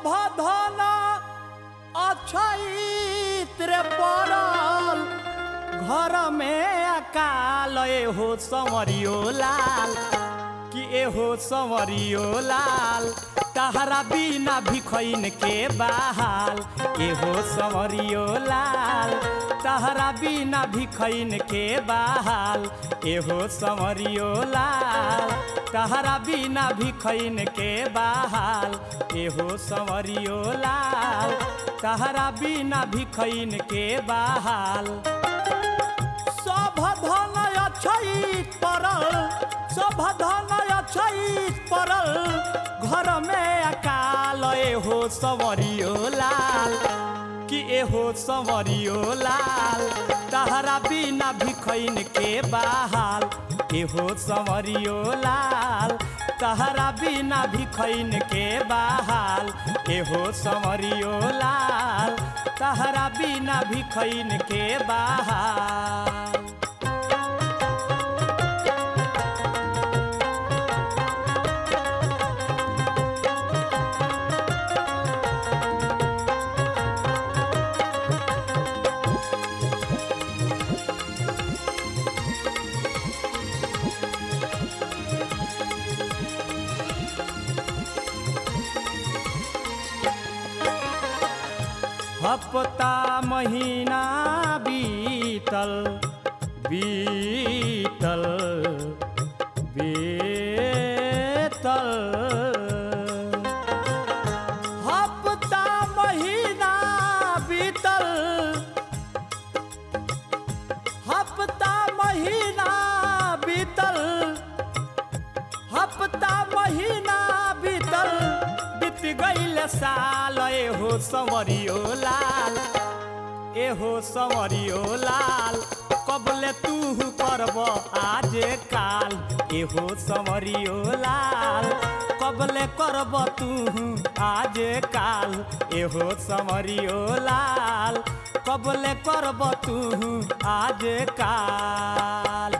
धन अछैत्र पड़ल घर में अकाल एहो संवरियो लाल कि एहो संवरियो लाल तहरा बिना भिखैन के बहाल एहो संवरियो लाल तहरा बिना भिखैन के बहाल एहो संवरियो लाल तहरा बिना भिखैन के बहाल एहो संवरियो लाल तहरा बिना भिखैन के बहाल सब धन अछैत पड़ल सब धन अछैत पड़ल घर में अकाल एहो संवरियो लाल कि एहो संवरियो लाल तहरा बिना भिखैन के बहाल एहो संवरियो लाल तहरा बिना भिखैन के बहाल एहो संवरियो लाल तहरा बिना भिखैन के बहाल हफ्ता महीना बीतल बीतल बीतल हफ्ता महीना बीतल हफ्ता महीना बीतल हफ्ता महीना बीतल बीत गईल साल एहो संवरियो लाल एहो संवरियो लाल कबले तू करब आज काल एहो संवरियो लाल कबले करब तू आज काल एहो संवरियो लाल कबले करब तू आज काल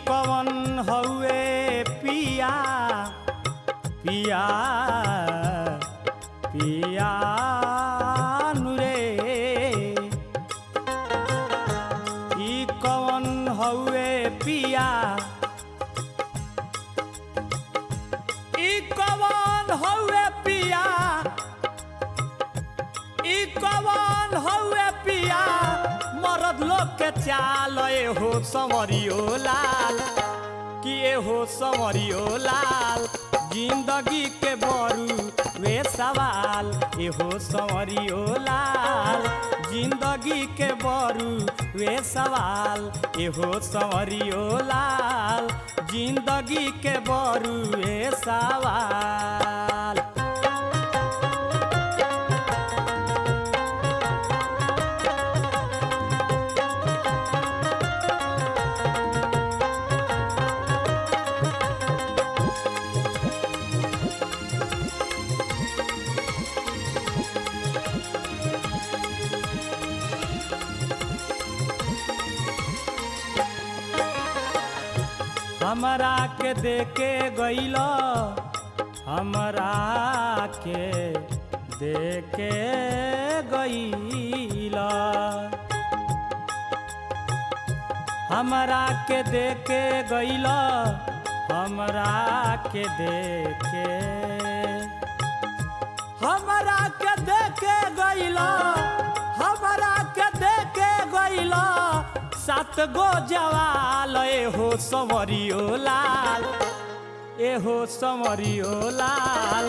कवन हउए पिया पिया पिया नुरे ई कवन हउए पिया ई कवन हउए पिया ई कवन हउए पिया मरद लोग के चाल एहो संवरियो लाल कि एहो संवरियो लाल जिंदगी के बरू वे सवाल एहो संवरियो लाल जिंदगी के बरू वे सवाल एहो संवरियो लाल जिंदगी के बरू वे सवाल हमरा के देके गइला हमरा के देके गइला हमरा के देके गइला हमरा के देके हमरा के देके गइला हमरा के देके गइला सात गो जवाल एहो संवरियो लाल एहो संवरियो लाल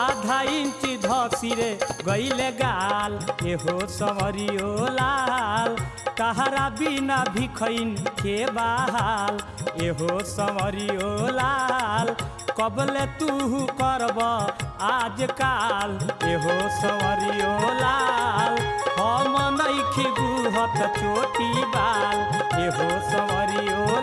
आधा इंची धसी रे गईले गाल एहो संवरियो लाल कहरा बिना भिखैन के बहाल एहो संवरियो लाल कबले तू करब आजकाल एहो संवरियो लाल हम नइखी बुहत चोटी बाल एहो संवरियो